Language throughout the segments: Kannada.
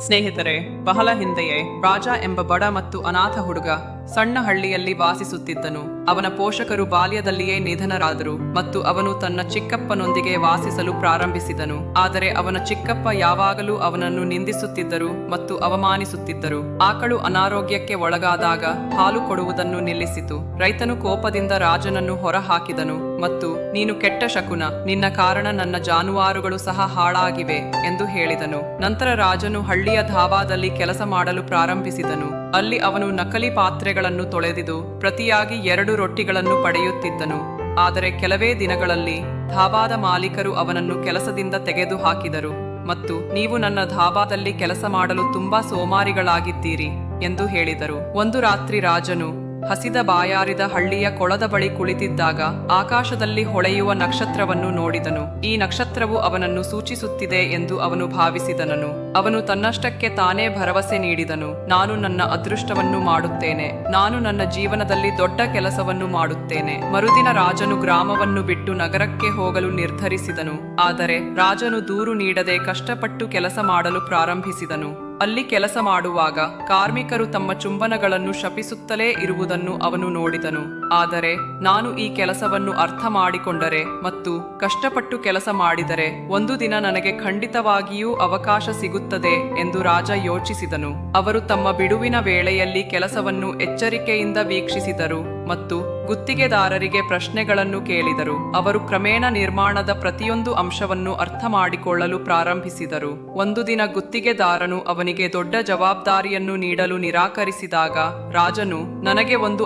ಸ್ನೇಹಿತರೆ, ಬಹಳ ಹಿಂದೆಯೇ ರಾಜ ಎಂಬ ಬಡ ಮತ್ತು ಅನಾಥ ಹುಡುಗ ಸಣ್ಣ ಹಳ್ಳಿಯಲ್ಲಿ ವಾಸಿಸುತ್ತಿದ್ದನು. ಅವನ ಪೋಷಕರು ಬಾಲ್ಯದಲ್ಲಿಯೇ ನಿಧನರಾದರು ಮತ್ತು ಅವನು ತನ್ನ ಚಿಕ್ಕಪ್ಪನೊಂದಿಗೆ ವಾಸಿಸಲು ಪ್ರಾರಂಭಿಸಿದನು. ಆದರೆ ಅವನ ಚಿಕ್ಕಪ್ಪ ಯಾವಾಗಲೂ ಅವನನ್ನು ನಿಂದಿಸುತ್ತಿದ್ದರು ಮತ್ತು ಅವಮಾನಿಸುತ್ತಿದ್ದರು. ಆಕಳು ಅನಾರೋಗ್ಯಕ್ಕೆ ಒಳಗಾದಾಗ ಹಾಲು ಕೊಡುವುದನ್ನು ನಿಲ್ಲಿಸಿತು. ರೈತನು ಕೋಪದಿಂದ ರಾಜನನ್ನು ಹೊರಹಾಕಿದನು ಮತ್ತು ನೀನು ಕೆಟ್ಟ ಶಕುನ, ನಿನ್ನ ಕಾರಣ ನನ್ನ ಜಾನುವಾರುಗಳು ಸಹ ಹಾಳಾಗಿವೆ ಎಂದು ಹೇಳಿದನು. ನಂತರ ರಾಜನು ಹಳ್ಳಿಯ ಧಾಬಾದಲ್ಲಿ ಕೆಲಸ ಮಾಡಲು ಪ್ರಾರಂಭಿಸಿದನು. ಅಲ್ಲಿ ಅವನು ನಕಲಿ ಪಾತ್ರೆಗಳನ್ನು ತೊಳೆದಿದ್ದು ಪ್ರತಿಯಾಗಿ 2 ರೊಟ್ಟಿಗಳನ್ನು ಪಡೆಯುತ್ತಿದ್ದನು. ಆದರೆ ಕೆಲವೇ ದಿನಗಳಲ್ಲಿ ಧಾಬಾದ ಮಾಲೀಕರು ಅವನನ್ನು ಕೆಲಸದಿಂದ ತೆಗೆದು ಹಾಕಿದರು ಮತ್ತು ನೀವು ನನ್ನ ಧಾಬಾದಲ್ಲಿ ಕೆಲಸ ಮಾಡಲು ತುಂಬಾ ಸೋಮಾರಿಗಳಾಗಿದ್ದೀರಿ ಎಂದು ಹೇಳಿದರು. ಒಂದು ರಾತ್ರಿ ರಾಜನು ಹಸಿದ ಬಾಯಾರಿದ ಹಳ್ಳಿಯ ಕೊಳದ ಬಳಿ ಕುಳಿತಿದ್ದಾಗ ಆಕಾಶದಲ್ಲಿ ಹೊಳೆಯುವ ನಕ್ಷತ್ರವನ್ನು ನೋಡಿದನು. ಈ ನಕ್ಷತ್ರವು ಅವನನ್ನು ಸೂಚಿಸುತ್ತಿದೆ ಎಂದು ಅವನು ಭಾವಿಸಿದನು. ಅವನು ತನ್ನಷ್ಟಕ್ಕೆ ತಾನೇ ಭರವಸೆ ನೀಡಿದನು, ನಾನು ನನ್ನ ಅದೃಷ್ಟವನ್ನು ಮಾಡುತ್ತೇನೆ, ನಾನು ನನ್ನ ಜೀವನದಲ್ಲಿ ದೊಡ್ಡ ಕೆಲಸವನ್ನು ಮಾಡುತ್ತೇನೆ. ಮರುದಿನ ರಾಜನು ಗ್ರಾಮವನ್ನು ಬಿಟ್ಟು ನಗರಕ್ಕೆ ಹೋಗಲು ನಿರ್ಧರಿಸಿದನು. ಆದರೆ ರಾಜನು ದೂರು ನೀಡದೆ ಕಷ್ಟಪಟ್ಟು ಕೆಲಸ ಮಾಡಲು ಪ್ರಾರಂಭಿಸಿದನು. ಅಲ್ಲಿ ಕೆಲಸ ಮಾಡುವಾಗ ಕಾರ್ಮಿಕರು ತಮ್ಮ ಚುಂಬನಗಳನ್ನು ಶಪಿಸುತ್ತಲೇ ಇರುವುದನ್ನು ಅವನು ನೋಡಿದನು. ಆದರೆ ನಾನು ಈ ಕೆಲಸವನ್ನು ಅರ್ಥ ಮಾಡಿಕೊಂಡರೆ ಮತ್ತು ಕಷ್ಟಪಟ್ಟು ಕೆಲಸ ಮಾಡಿದರೆ ಒಂದು ದಿನ ನನಗೆ ಖಂಡಿತವಾಗಿಯೂ ಅವಕಾಶ ಸಿಗುತ್ತದೆ ಎಂದು ರಾಜ ಯೋಚಿಸಿದನು. ಅವರು ತಮ್ಮ ಬಿಡುವಿನ ವೇಳೆಯಲ್ಲಿ ಕೆಲಸವನ್ನು ಎಚ್ಚರಿಕೆಯಿಂದ ವೀಕ್ಷಿಸಿದರು ಮತ್ತು ಗುತ್ತಿಗೆದಾರರಿಗೆ ಪ್ರಶ್ನೆಗಳನ್ನು ಕೇಳಿದರು. ಅವರು ಕ್ರಮೇಣ ನಿರ್ಮಾಣದ ಪ್ರತಿಯೊಂದು ಅಂಶವನ್ನು ಅರ್ಥ ಮಾಡಿಕೊಳ್ಳಲು ಪ್ರಾರಂಭಿಸಿದರು. ಒಂದು ದಿನ ಗುತ್ತಿಗೆದಾರನು ಅವನಿಗೆ ದೊಡ್ಡ ಜವಾಬ್ದಾರಿಯನ್ನು ನೀಡಲು ನಿರಾಕರಿಸಿದಾಗ ರಾಜನು ನನಗೆ ಒಂದು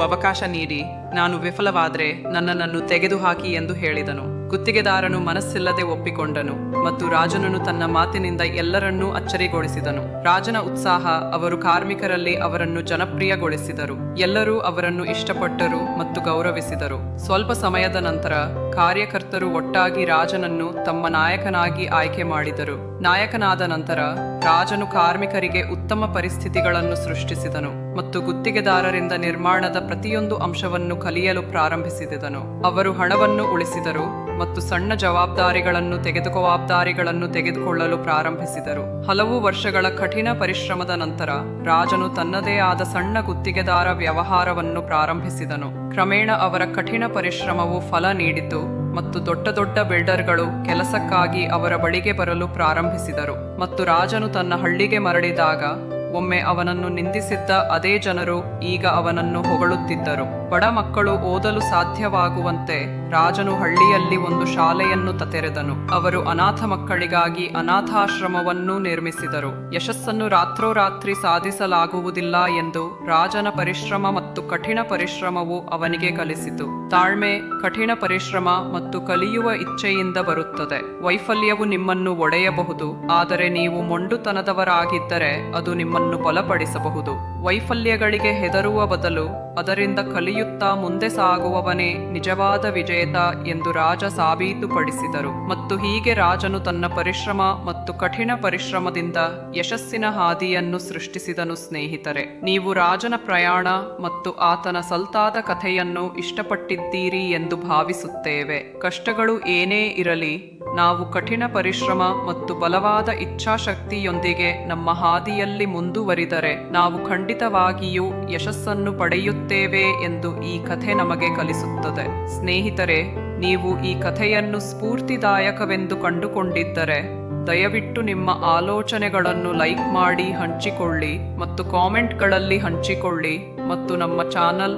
ಅವಕಾಶ ನೀಡಿ ನಾನು ವಿಫಲವಾದರೆ ನನ್ನನ್ನು ತೆಗೆದುಹಾಕಿ ಎಂದು ಹೇಳಿದನು. ಗುತ್ತಿಗೆದಾರನು ಮನಸ್ಸಿಲ್ಲದೆ ಒಪ್ಪಿಕೊಂಡನು ಮತ್ತು ರಾಜನನ್ನು ತನ್ನ ಮಾತಿನಿಂದ ಎಲ್ಲರನ್ನೂ ಅಚ್ಚರಿಗೊಳಿಸಿದನು. ರಾಜನ ಉತ್ಸಾಹ ಅವರು ಕಾರ್ಮಿಕರಲ್ಲಿ ಅವರನ್ನು ಜನಪ್ರಿಯಗೊಳಿಸಿದರು. ಎಲ್ಲರೂ ಅವರನ್ನು ಇಷ್ಟಪಟ್ಟರು ಮತ್ತು ಗೌರವಿಸಿದರು. ಸ್ವಲ್ಪ ಸಮಯದ ನಂತರ ಕಾರ್ಯಕರ್ತರು ಒಟ್ಟಾಗಿ ರಾಜನನ್ನು ತಮ್ಮ ನಾಯಕನಾಗಿ ಆಯ್ಕೆ ಮಾಡಿದರು. ನಾಯಕನಾದ ನಂತರ ರಾಜನು ಕಾರ್ಮಿಕರಿಗೆ ಉತ್ತಮ ಪರಿಸ್ಥಿತಿಗಳನ್ನು ಸೃಷ್ಟಿಸಿದನು ಮತ್ತು ಗುತ್ತಿಗೆದಾರರಿಂದ ನಿರ್ಮಾಣದ ಪ್ರತಿಯೊಂದು ಅಂಶವನ್ನು ಕಲಿಯಲು ಪ್ರಾರಂಭಿಸಿದನು. ಅವರು ಹಣವನ್ನು ಉಳಿಸಿದರು ಮತ್ತು ಸಣ್ಣ ಜವಾಬ್ದಾರಿಗಳನ್ನು ತೆಗೆದುಕೊಳ್ಳಲು ಪ್ರಾರಂಭಿಸಿದರು. ಹಲವು ವರ್ಷಗಳ ಕಠಿಣ ಪರಿಶ್ರಮದ ನಂತರ ರಾಜನು ತನ್ನದೇ ಆದ ಸಣ್ಣ ಗುತ್ತಿಗೆದಾರ ವ್ಯವಹಾರವನ್ನು ಪ್ರಾರಂಭಿಸಿದನು. ಕ್ರಮೇಣ ಅವರ ಕಠಿಣ ಪರಿಶ್ರಮವು ಫಲ ನೀಡಿತು ಮತ್ತು ದೊಡ್ಡ ದೊಡ್ಡ ಬಿಲ್ಡರ್ಗಳು ಕೆಲಸಕ್ಕಾಗಿ ಅವರ ಬಳಿಗೆ ಬರಲು ಪ್ರಾರಂಭಿಸಿದರು. ಮತ್ತು ರಾಜನು ತನ್ನ ಹಳ್ಳಿಗೆ ಮರಳಿದಾಗ ಒಮ್ಮೆ ಅವನನ್ನು ನಿಂದಿಸಿದ್ದ ಅದೇ ಜನರು ಈಗ ಅವನನ್ನು ಹೊಗಳುತ್ತಿದ್ದರು. ಬಡ ಮಕ್ಕಳು ಓದಲು ಸಾಧ್ಯವಾಗುವಂತೆ ರಾಜನು ಹಳ್ಳಿಯಲ್ಲಿ ಒಂದು ಶಾಲೆಯನ್ನು ತೆರೆದನು. ಅವರು ಅನಾಥ ಮಕ್ಕಳಿಗಾಗಿ ಅನಾಥಾಶ್ರಮವನ್ನು ನಿರ್ಮಿಸಿದರು. ಯಶಸ್ಸನ್ನು ರಾತ್ರೋರಾತ್ರಿ ಸಾಧಿಸಲಾಗುವುದಿಲ್ಲ ಎಂದು ರಾಜನ ಪರಿಶ್ರಮ ಮತ್ತು ಕಠಿಣ ಪರಿಶ್ರಮವು ಅವನಿಗೆ ಕಲಿಸಿತು. ತಾಳ್ಮೆ, ಕಠಿಣ ಪರಿಶ್ರಮ ಮತ್ತು ಕಲಿಯುವ ಇಚ್ಛೆಯಿಂದ ಬರುತ್ತದೆ. ವೈಫಲ್ಯವು ನಿಮ್ಮನ್ನು ಒಡೆಯಬಹುದು, ಆದರೆ ನೀವು ಮೊಂಡುತನದವರಾಗಿದ್ದರೆ ಅದು ನಿಮ್ಮನ್ನು ಬಲಪಡಿಸಬಹುದು. ವೈಫಲ್ಯಗಳಿಗೆ ಹೆದರುವ ಬದಲು ಅದರಿಂದ ಕಲಿಯುತ್ತಾ ಮುಂದೆ ಸಾಗುವವನೇ ನಿಜವಾದ ವಿಜೇತ ಎಂದು ರಾಜ ಸಾಬೀತುಪಡಿಸಿದರು. ಮತ್ತು ಹೀಗೆ ರಾಜನು ತನ್ನ ಪರಿಶ್ರಮ ಮತ್ತು ಕಠಿಣ ಪರಿಶ್ರಮದಿಂದ ಯಶಸ್ಸಿನ ಹಾದಿಯನ್ನು ಸೃಷ್ಟಿಸಿದನು. ಸ್ನೇಹಿತರೆ, ನೀವು ರಾಜನ ಪ್ರಯಾಣ ಮತ್ತು ಆತನ ಸಲ್ತಾದ ಕಥೆಯನ್ನು ಇಷ್ಟಪಟ್ಟಿದ್ದೀರಿ ಎಂದು ಭಾವಿಸುತ್ತೇವೆ. ಕಷ್ಟಗಳು ಏನೇ ಇರಲಿ, ನಾವು ಕಠಿಣ ಪರಿಶ್ರಮ ಮತ್ತು ಬಲವಾದ ಇಚ್ಛಾಶಕ್ತಿಯೊಂದಿಗೆ ನಮ್ಮ ಹಾದಿಯಲ್ಲಿ ಮುಂದುವರಿದರೆ ನಾವು ಖಂಡಿತವಾಗಿಯೂ ಯಶಸ್ಸನ್ನು ಪಡೆಯುತ್ತೇವೆ ಎಂದು ಈ ಕಥೆ ನಮಗೆ ಕಲಿಸುತ್ತದೆ. ಸ್ನೇಹಿತರೆ, ನೀವು ಈ ಕಥೆಯನ್ನು ಸ್ಫೂರ್ತಿದಾಯಕವೆಂದು ಕಂಡುಕೊಂಡಿದ್ದರೆ ದಯವಿಟ್ಟು ನಿಮ್ಮ ಆಲೋಚನೆಗಳನ್ನು ಲೈಕ್ ಮಾಡಿ ಹಂಚಿಕೊಳ್ಳಿ ಮತ್ತು ಕಾಮೆಂಟ್ಗಳಲ್ಲಿ ಹಂಚಿಕೊಳ್ಳಿ ಮತ್ತು ನಮ್ಮ ಚಾನಲ್